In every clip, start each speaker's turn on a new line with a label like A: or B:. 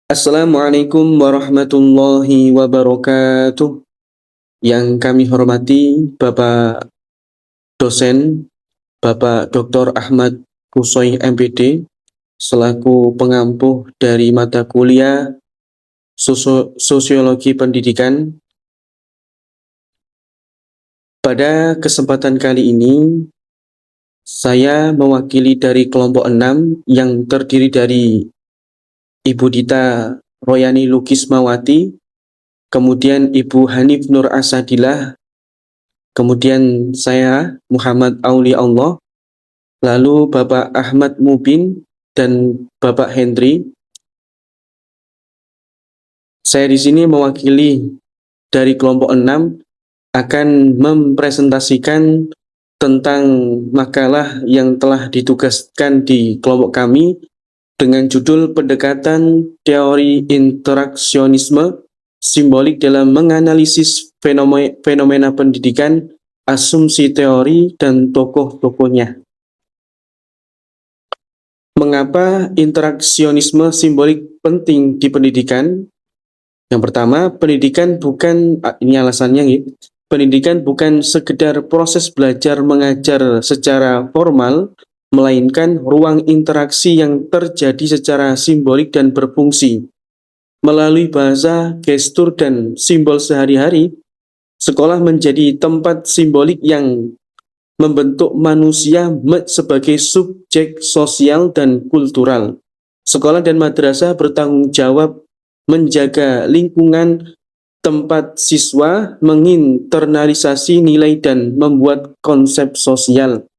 A: Assalamualaikum warahmatullahi wabarakatuh. Yang kami hormati Bapak dosen, Bapak Dr. Ahmad Kusoi MPD, selaku pengampu dari mata kuliah Sosiologi Pendidikan. Pada kesempatan kali ini, saya mewakili dari kelompok 6 yang terdiri dari Ibu Dita Royani Lukismawati, kemudian Ibu Hanif Nur Asadilah, kemudian saya Muhammad Auli Allah, lalu Bapak Ahmad Mubin dan Bapak Hendri. Saya di sini mewakili dari kelompok 6 akan mempresentasikan tentang makalah yang telah ditugaskan di kelompok kami dengan judul Pendekatan Teori Interaksionisme Simbolik dalam Menganalisis Fenomena Pendidikan, Asumsi Teori, dan Tokoh-tokohnya. Mengapa interaksionisme simbolik penting di pendidikan? Yang pertama, pendidikan bukan, ini alasannya nih, pendidikan bukan sekedar proses belajar mengajar secara formal, melainkan ruang interaksi yang terjadi secara simbolik dan berfungsi. Melalui bahasa, gestur, dan simbol sehari-hari, sekolah menjadi tempat simbolik yang membentuk manusia sebagai subjek sosial dan kultural. Sekolah dan madrasah bertanggung jawab menjaga lingkungan tempat siswa, menginternalisasi nilai, dan membuat konsep sosial.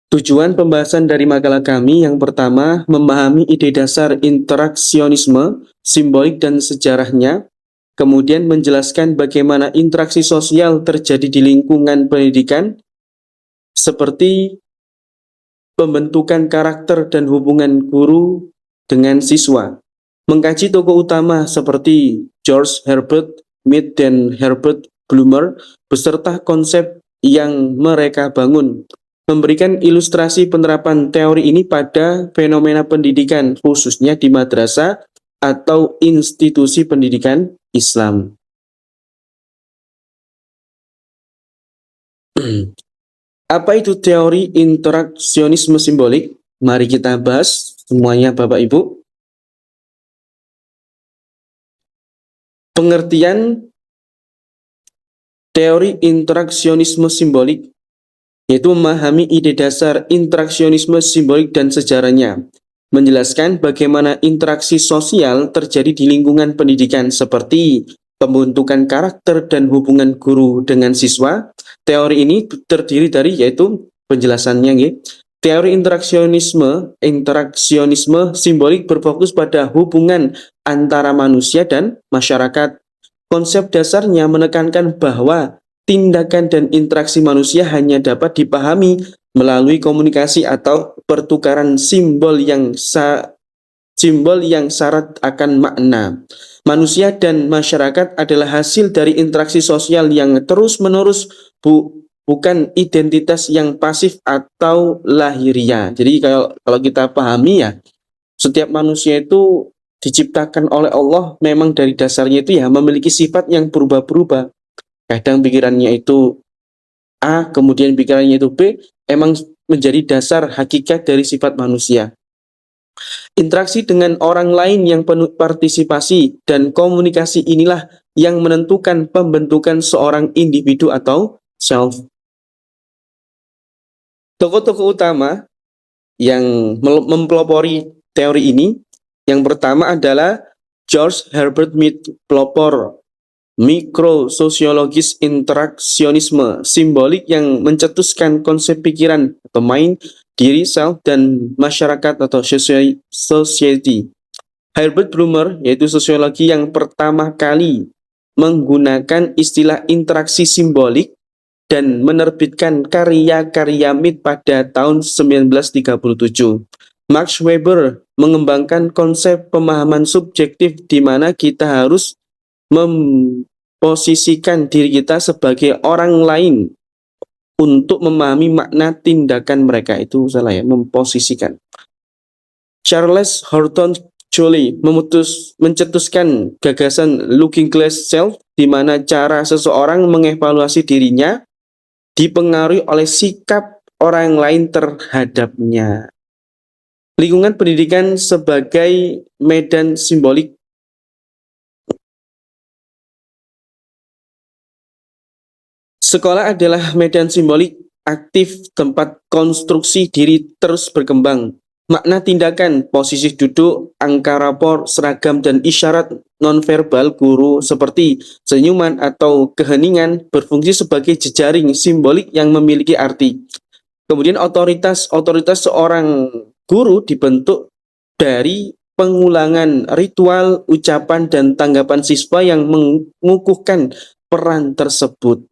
A: Tujuan pembahasan dari makalah kami yang pertama, memahami ide dasar interaksionisme, simbolik dan sejarahnya, kemudian menjelaskan bagaimana interaksi sosial terjadi di lingkungan pendidikan, seperti pembentukan karakter dan hubungan guru dengan siswa. Mengkaji tokoh utama seperti George Herbert Mead dan Herbert Blumer beserta konsep yang mereka bangun. Memberikan ilustrasi penerapan teori ini pada fenomena pendidikan, khususnya di madrasah atau institusi pendidikan Islam. Apa itu teori interaksionisme simbolik? Mari kita bahas semuanya Bapak Ibu. Pengertian teori interaksionisme simbolik yaitu memahami ide dasar interaksionisme simbolik dan sejarahnya, menjelaskan bagaimana interaksi sosial terjadi di lingkungan pendidikan seperti pembentukan karakter dan hubungan guru dengan siswa. Teori ini terdiri dari yaitu penjelasannya, teori interaksionisme simbolik berfokus pada hubungan antara manusia dan masyarakat. Konsep dasarnya menekankan bahwa tindakan dan interaksi manusia hanya dapat dipahami melalui komunikasi atau pertukaran simbol yang syarat akan makna. Manusia dan masyarakat adalah hasil dari interaksi sosial yang terus-menerus, bukan identitas yang pasif atau lahiriah. Jadi kalau kita pahami ya, setiap manusia itu diciptakan oleh Allah memang dari dasarnya itu ya memiliki sifat yang berubah-berubah. Kadang pikirannya itu A, kemudian pikirannya itu B, emang menjadi dasar hakikat dari sifat manusia. Interaksi dengan orang lain yang penuh partisipasi dan komunikasi inilah yang menentukan pembentukan seorang individu atau self. Tokoh-tokoh utama yang mempelopori teori ini, yang pertama adalah George Herbert Mead, pelopor mikrososiologis interaksionisme simbolik yang mencetuskan konsep pikiran atau mind, diri, self, dan masyarakat atau society. Herbert Blumer, yaitu sosiologi yang pertama kali menggunakan istilah interaksi simbolik dan menerbitkan karya-karya Mead pada tahun 1937. Max Weber mengembangkan konsep pemahaman subjektif di mana kita harus memposisikan diri kita sebagai orang lain untuk memahami makna tindakan mereka. Itu salah ya, memposisikan. Charles Horton Jolie mencetuskan gagasan looking glass self, di mana cara seseorang mengevaluasi dirinya dipengaruhi oleh sikap orang lain terhadapnya. Lingkungan pendidikan sebagai medan simbolik. Sekolah adalah medan simbolik aktif tempat konstruksi diri terus berkembang. Makna tindakan, posisi duduk, angka rapor, seragam, dan isyarat nonverbal guru seperti senyuman atau keheningan berfungsi sebagai jejaring simbolik yang memiliki arti. Kemudian otoritas seorang guru dibentuk dari pengulangan ritual, ucapan, dan tanggapan siswa yang mengukuhkan peran tersebut.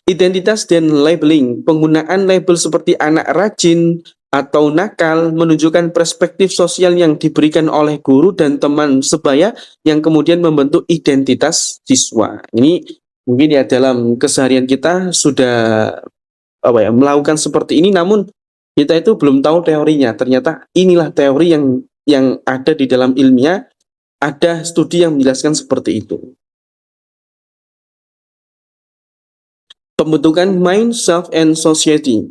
A: Identitas dan labeling. Penggunaan label seperti anak rajin atau nakal menunjukkan perspektif sosial yang diberikan oleh guru dan teman sebaya yang kemudian membentuk identitas siswa. Ini mungkin ya dalam keseharian kita sudah melakukan seperti ini, namun kita itu belum tahu teorinya. Ternyata inilah teori yang ada di dalam ilmiah, ada studi yang menjelaskan seperti itu. Pembentukan mind, self, and society.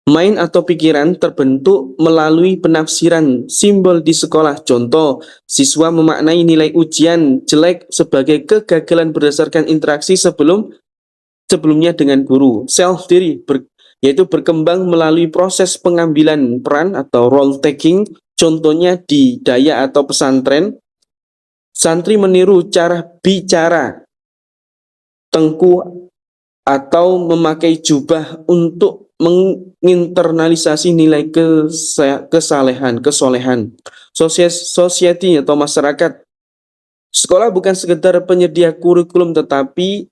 A: Mind atau pikiran terbentuk melalui penafsiran simbol di sekolah. Contoh, siswa memaknai nilai ujian jelek sebagai kegagalan berdasarkan interaksi sebelumnya dengan guru. Self diri, yaitu berkembang melalui proses pengambilan peran atau role taking. Contohnya di daya atau pesantren, santri meniru cara bicara tengku atau memakai jubah untuk menginternalisasi nilai kesolehan. Society atau masyarakat. Sekolah bukan sekedar penyedia kurikulum, tetapi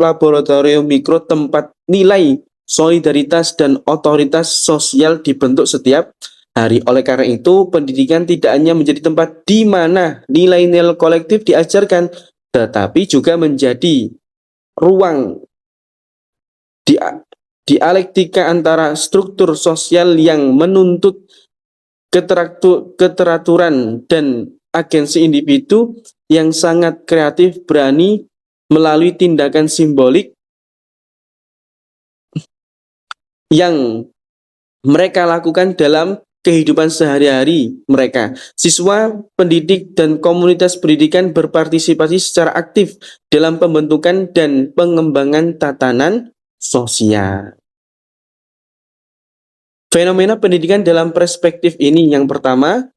A: laboratorium mikro tempat nilai, solidaritas, dan otoritas sosial dibentuk setiap hari. Oleh karena itu, pendidikan tidak hanya menjadi tempat di mana nilai-nilai kolektif diajarkan, tetapi juga menjadi ruang dialektika antara struktur sosial yang menuntut keteraturan dan agensi individu yang sangat kreatif, berani melalui tindakan simbolik yang mereka lakukan dalam kehidupan sehari-hari mereka. Siswa, pendidik, dan komunitas pendidikan berpartisipasi secara aktif dalam pembentukan dan pengembangan tatanan sosial. Fenomena pendidikan dalam perspektif ini, yang pertama,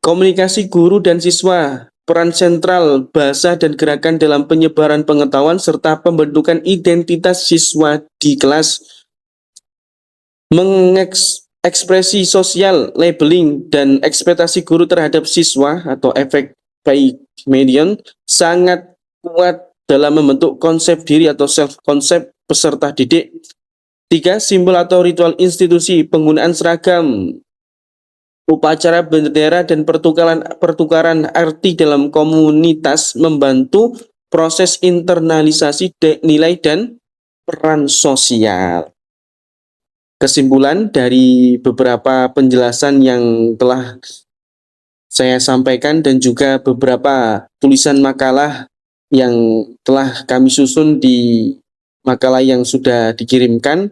A: komunikasi guru dan siswa, peran sentral bahasa dan gerakan dalam penyebaran pengetahuan serta pembentukan identitas siswa di kelas. Mengekspresi sosial, labeling, dan ekspektasi guru terhadap siswa atau efek Pygmalion sangat kuat dalam membentuk konsep diri atau self-konsep peserta didik. 3. Simbol atau ritual institusi, penggunaan seragam, upacara bendera, dan pertukaran arti dalam komunitas membantu proses internalisasi nilai dan peran sosial. Kesimpulan dari beberapa penjelasan yang telah saya sampaikan dan juga beberapa tulisan makalah yang telah kami susun di makalah yang sudah dikirimkan.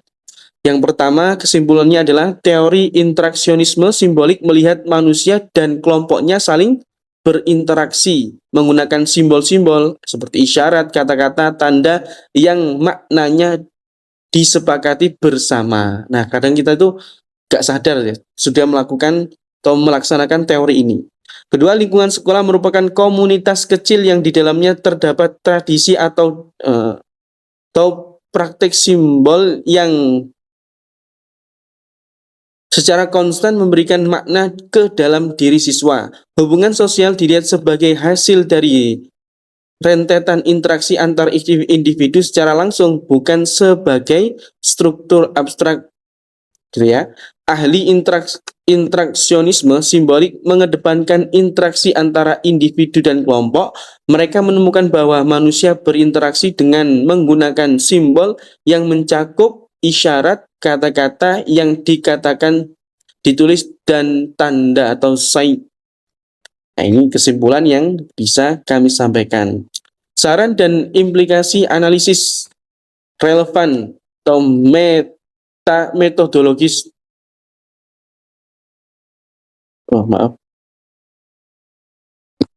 A: Yang pertama, kesimpulannya adalah teori interaksionisme simbolik melihat manusia dan kelompoknya saling berinteraksi menggunakan simbol-simbol seperti isyarat, kata-kata, tanda yang maknanya disepakati bersama. Nah, kadang kita itu gak sadar ya, sudah melakukan atau melaksanakan teori ini. Kedua, lingkungan sekolah merupakan komunitas kecil yang di dalamnya terdapat tradisi atau praktik simbol yang secara konstan memberikan makna ke dalam diri siswa. Hubungan sosial dilihat sebagai hasil dari rentetan interaksi antar individu secara langsung, bukan sebagai struktur abstrak, gitu ya. Ahli interaksionisme simbolik mengedepankan interaksi antara individu dan kelompok. Mereka menemukan bahwa manusia berinteraksi dengan menggunakan simbol yang mencakup isyarat, kata-kata yang dikatakan, ditulis, dan tanda atau sign. Nah, ini kesimpulan yang bisa kami sampaikan. Saran dan implikasi analisis relevan atau metodologis. Oh, maaf.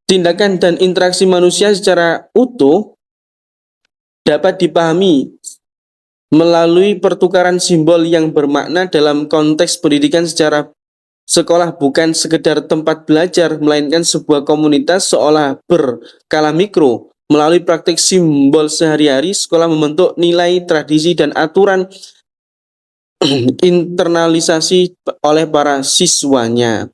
A: Tindakan dan interaksi manusia secara utuh dapat dipahami melalui pertukaran simbol yang bermakna dalam konteks pendidikan secara sekolah bukan sekedar tempat belajar, melainkan sebuah komunitas seolah berskala mikro. Melalui praktik simbol sehari-hari, sekolah membentuk nilai, tradisi, dan aturan internalisasi oleh para siswanya.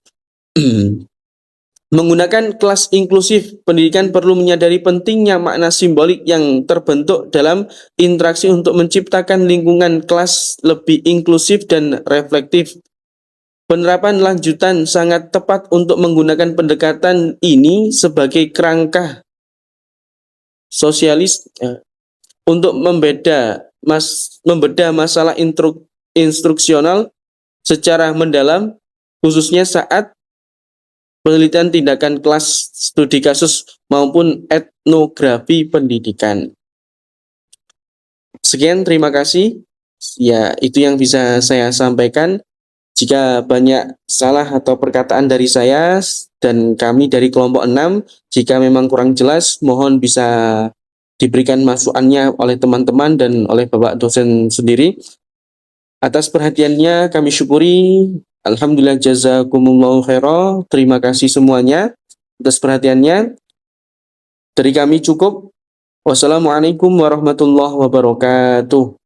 A: Menggunakan kelas inklusif, pendidikan perlu menyadari pentingnya makna simbolik yang terbentuk dalam interaksi untuk menciptakan lingkungan kelas lebih inklusif dan reflektif. Penerapan lanjutan sangat tepat untuk menggunakan pendekatan ini sebagai kerangka sosialis untuk membedah masalah instruksional secara mendalam, khususnya saat penelitian tindakan kelas, studi kasus, maupun etnografi pendidikan. Sekian, terima kasih. Ya, itu yang bisa saya sampaikan. Jika banyak salah atau perkataan dari saya dan kami dari kelompok 6, jika memang kurang jelas, mohon bisa diberikan masukannya oleh teman-teman dan oleh Bapak dosen sendiri. Atas perhatiannya kami syukuri. Alhamdulillah, jazakumullahu khairan. Terima kasih semuanya atas perhatiannya. Dari kami cukup. Wassalamualaikum warahmatullahi wabarakatuh.